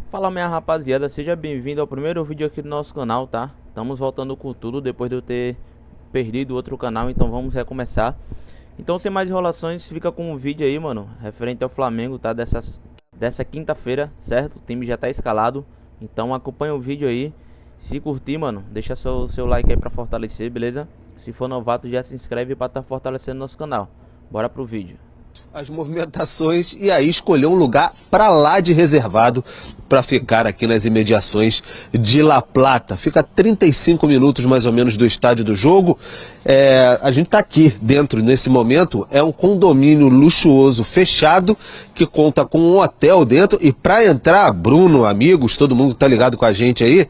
Fala minha rapaziada, seja bem-vindo ao primeiro vídeo aqui do nosso canal, tá? Estamos voltando com tudo depois de eu ter perdido outro canal, então vamos recomeçar. Então sem mais enrolações, fica com um vídeo aí, mano, referente ao Flamengo, tá? Dessa quinta-feira, certo? O time já tá escalado, então acompanha o vídeo aí. Se curtir, mano, deixa seu like aí pra fortalecer, beleza? Se for novato, já se inscreve pra estar fortalecendo nosso canal. Bora pro vídeo. As movimentações e aí escolher um lugar para lá de reservado para ficar aqui nas imediações de La Plata. Fica a 35 minutos mais ou menos do estádio do jogo. A gente está aqui dentro nesse momento, é um condomínio luxuoso fechado que conta com um hotel dentro e para entrar, Bruno, amigos, todo mundo que tá ligado com a gente aí,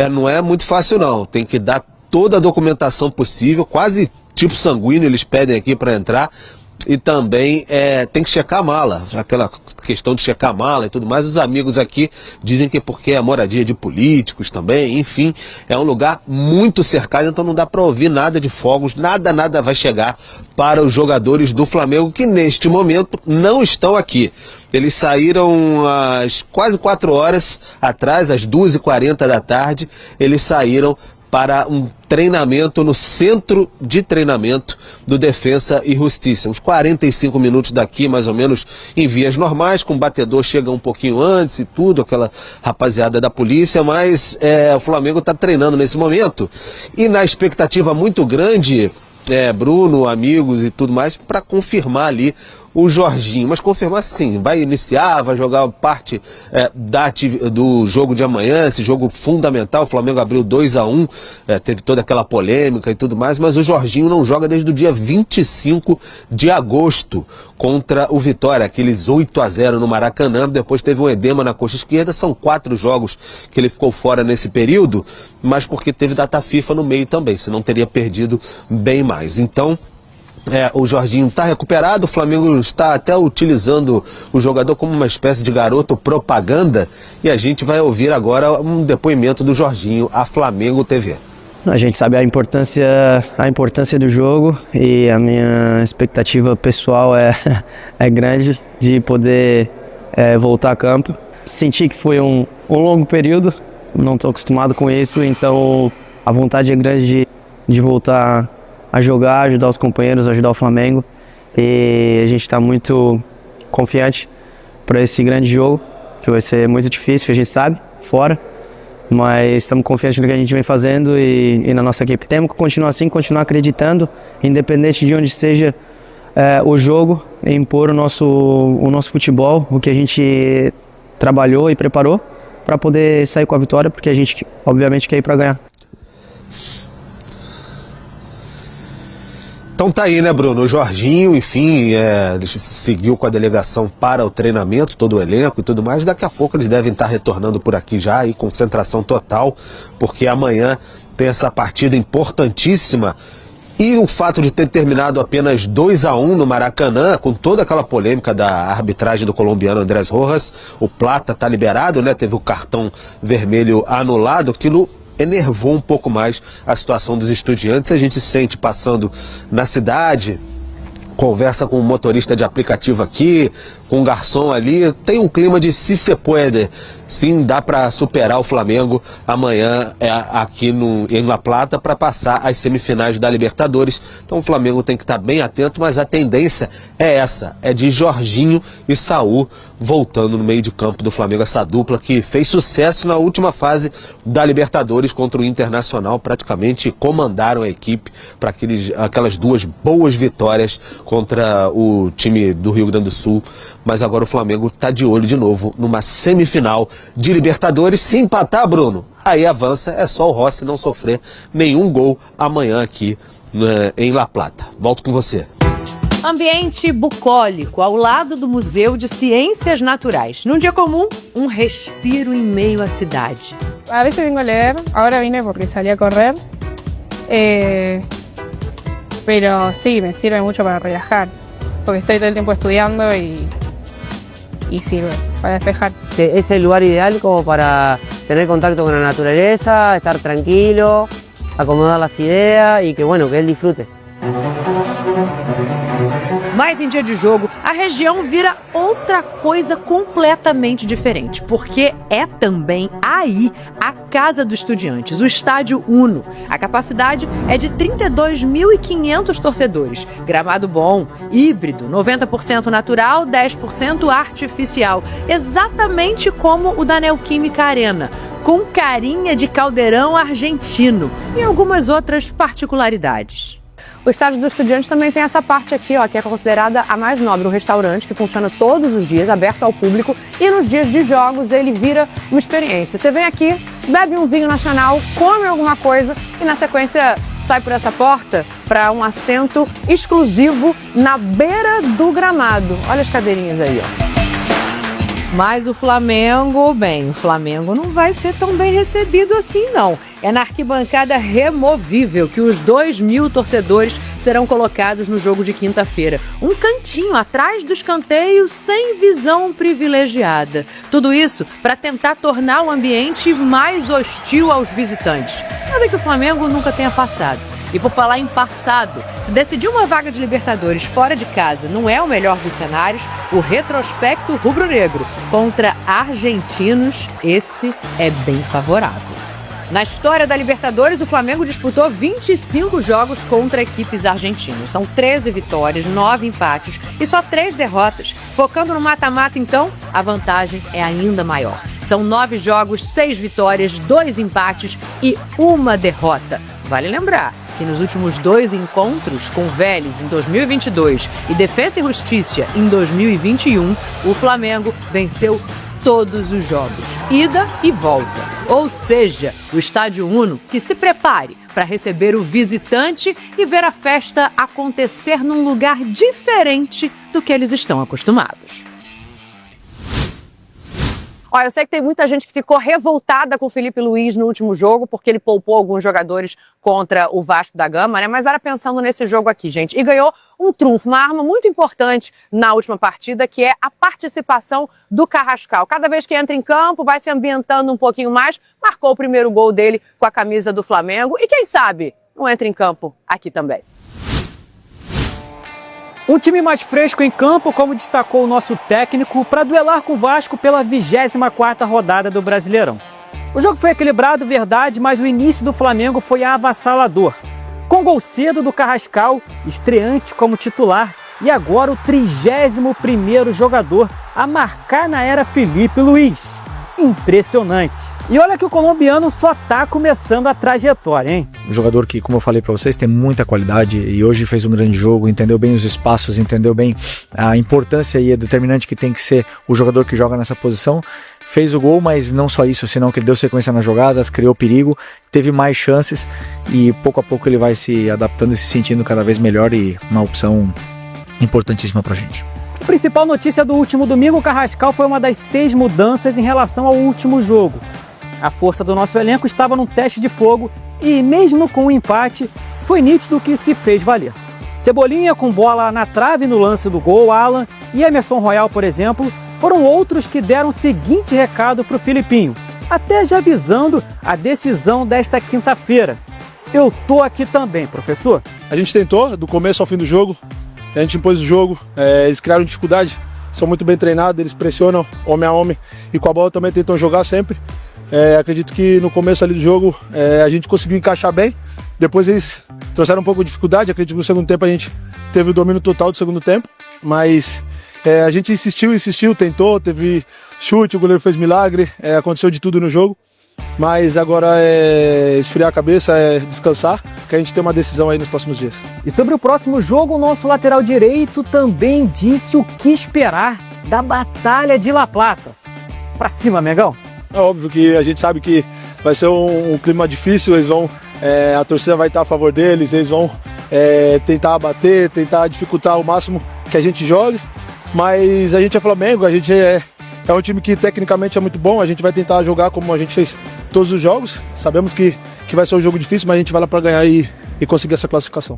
não é muito fácil não, tem que dar toda a documentação possível, quase tipo sanguíneo eles pedem aqui para entrar. E também tem que checar a mala, aquela questão de checar a mala e tudo mais. Os amigos aqui dizem que porque é moradia de políticos também, enfim, é um lugar muito cercado, então não dá para ouvir nada de fogos, nada vai chegar para os jogadores do Flamengo que neste momento não estão aqui. Eles saíram às quase 4 horas atrás, às 2h40 da tarde, eles saíram para um treinamento no centro de treinamento do Defensa e Justiça. Uns 45 minutos daqui, mais ou menos, em vias normais, com o batedor chega um pouquinho antes e tudo, aquela rapaziada da polícia, mas o Flamengo está treinando nesse momento e na expectativa muito grande, Bruno, amigos e tudo mais, para confirmar ali o Jorginho, mas confirmar sim, vai iniciar, vai jogar parte do jogo de amanhã, esse jogo fundamental. O Flamengo abriu 2-1, teve toda aquela polêmica e tudo mais, mas o Jorginho não joga desde o dia 25 de agosto contra o Vitória, aqueles 8-0 no Maracanã. Depois teve um edema na coxa esquerda, são 4 jogos que ele ficou fora nesse período, mas porque teve data FIFA no meio também, senão teria perdido bem mais. Então, o Jorginho está recuperado, o Flamengo está até utilizando o jogador como uma espécie de garoto propaganda, e a gente vai ouvir agora um depoimento do Jorginho à Flamengo TV. A gente sabe a importância do jogo e a minha expectativa pessoal é grande de poder voltar a campo. Senti que foi um longo período, não estou acostumado com isso, então a vontade é grande de voltar a jogar, ajudar os companheiros, ajudar o Flamengo, e a gente está muito confiante para esse grande jogo, que vai ser muito difícil, a gente sabe, fora, mas estamos confiantes no que a gente vem fazendo e na nossa equipe. Temos que continuar assim, continuar acreditando, independente de onde seja o jogo, e impor o nosso futebol, o que a gente trabalhou e preparou para poder sair com a vitória, porque a gente obviamente quer ir para ganhar. Então tá aí, né, Bruno? O Jorginho, enfim, ele seguiu com a delegação para o treinamento, todo o elenco e tudo mais. Daqui a pouco eles devem estar retornando por aqui já, e concentração total, porque amanhã tem essa partida importantíssima. E o fato de ter terminado apenas 2-1 no Maracanã, com toda aquela polêmica da arbitragem do colombiano Andrés Rojas, o Plata tá liberado, né? Teve o cartão vermelho anulado, aquilo enervou um pouco mais a situação dos estudiantes. A gente sente passando na cidade, conversa com um motorista de aplicativo aqui, com um garçom ali, tem um clima de se se puede. Sim, dá para superar o Flamengo amanhã aqui em La Plata para passar às semifinais da Libertadores. Então o Flamengo tem que estar bem atento, mas a tendência é essa, é de Jorginho e Saúl voltando no meio de campo do Flamengo, essa dupla que fez sucesso na última fase da Libertadores contra o Internacional, praticamente comandaram a equipe para aquelas 2 boas vitórias contra o time do Rio Grande do Sul. Mas agora o Flamengo está de olho de novo numa semifinal de Libertadores. Se empatar, Bruno, aí avança, é só o Rossi não sofrer nenhum gol amanhã aqui em La Plata. Volto com você. Ambiente bucólico, ao lado do Museu de Ciências Naturais. Num dia comum, um respiro em meio à cidade. A veces vengo a leer, ahora vine porque salí a correr, pero sí, me sirve mucho para relajar, porque estoy todo el tiempo estudiando y sirve para despejar. Sí, es el lugar ideal como para tener contacto con la naturaleza, estar tranquilo, acomodar las ideas y que bueno, que él disfrute. Mas em dia de jogo, a região vira outra coisa completamente diferente, porque é também aí a casa do Estudiantes, o Estádio Uno. A capacidade é de 32.500 torcedores. Gramado bom, híbrido, 90% natural, 10% artificial. Exatamente como o da Neoquímica Arena, com carinha de caldeirão argentino e algumas outras particularidades. O estádio do Estudiantes também tem essa parte aqui, ó, que é considerada a mais nobre, um restaurante que funciona todos os dias, aberto ao público, e nos dias de jogos ele vira uma experiência. Você vem aqui, bebe um vinho nacional, come alguma coisa e na sequência sai por essa porta para um assento exclusivo na beira do gramado. Olha as cadeirinhas aí, ó. Mas o Flamengo não vai ser tão bem recebido assim, não. É na arquibancada removível que os 2.000 torcedores serão colocados no jogo de quinta-feira. Um cantinho atrás do escanteio, sem visão privilegiada. Tudo isso para tentar tornar o ambiente mais hostil aos visitantes. Nada que o Flamengo nunca tenha passado. E por falar em passado, se decidir uma vaga de Libertadores fora de casa não é o melhor dos cenários, o retrospecto rubro-negro contra argentinos, esse é bem favorável. Na história da Libertadores, o Flamengo disputou 25 jogos contra equipes argentinas. São 13 vitórias, 9 empates e só 3 derrotas. Focando no mata-mata, então, a vantagem é ainda maior. São 9 jogos, 6 vitórias, 2 empates e 1 derrota. Vale lembrar que nos últimos 2 encontros, com Vélez em 2022 e Defensa e Justiça em 2021, o Flamengo venceu todos os jogos, ida e volta. Ou seja, o Estádio Uno que se prepare para receber o visitante e ver a festa acontecer num lugar diferente do que eles estão acostumados. Olha, eu sei que tem muita gente que ficou revoltada com o Felipe Luiz no último jogo, porque ele poupou alguns jogadores contra o Vasco da Gama, né? Mas era pensando nesse jogo aqui, gente. E ganhou um trunfo, uma arma muito importante na última partida, que é a participação do Carrascal. Cada vez que entra em campo, vai se ambientando um pouquinho mais, marcou o primeiro gol dele com a camisa do Flamengo. E quem sabe não entra em campo aqui também. Um time mais fresco em campo, como destacou o nosso técnico, para duelar com o Vasco pela 24ª rodada do Brasileirão. O jogo foi equilibrado, verdade, mas o início do Flamengo foi avassalador. Com gol cedo do Carrascal, estreante como titular, e agora o 31º jogador a marcar na era Felipe Luiz. Impressionante. E olha que o colombiano só tá começando a trajetória, hein? Um jogador que, como eu falei para vocês, tem muita qualidade e hoje fez um grande jogo, entendeu bem os espaços, entendeu bem a importância e a determinante que tem que ser o jogador que joga nessa posição. Fez o gol, mas não só isso, senão que ele deu sequência nas jogadas, criou perigo, teve mais chances e pouco a pouco ele vai se adaptando e se sentindo cada vez melhor e uma opção importantíssima pra gente. Principal notícia do último domingo, o Carrascal foi uma das 6 mudanças em relação ao último jogo. A força do nosso elenco estava num teste de fogo e, mesmo com o empate, foi nítido que se fez valer. Cebolinha com bola na trave no lance do gol, Alan e Emerson Royal, por exemplo, foram outros que deram o seguinte recado para o Filipinho, até já avisando a decisão desta quinta-feira. Eu tô aqui também, professor. A gente tentou, do começo ao fim do jogo, a gente impôs o jogo, eles criaram dificuldade, são muito bem treinados, eles pressionam homem a homem e com a bola também tentam jogar sempre. Acredito que no começo ali do jogo a gente conseguiu encaixar bem, depois eles trouxeram um pouco de dificuldade, acredito que no segundo tempo a gente teve o domínio total do segundo tempo, mas a gente insistiu, tentou, teve chute, o goleiro fez milagre, aconteceu de tudo no jogo. Mas agora é esfriar a cabeça, é descansar, que a gente tem uma decisão aí nos próximos dias. E sobre o próximo jogo, o nosso lateral direito também disse o que esperar da Batalha de La Plata. Pra cima, Mengão! É óbvio que a gente sabe que vai ser um clima difícil, eles vão, a torcida vai estar a favor deles, eles vão tentar bater, tentar dificultar ao máximo que a gente jogue, mas a gente é Flamengo, a gente é um time que tecnicamente é muito bom, a gente vai tentar jogar como a gente fez todos os jogos, sabemos que vai ser um jogo difícil, mas a gente vai lá para ganhar e conseguir essa classificação.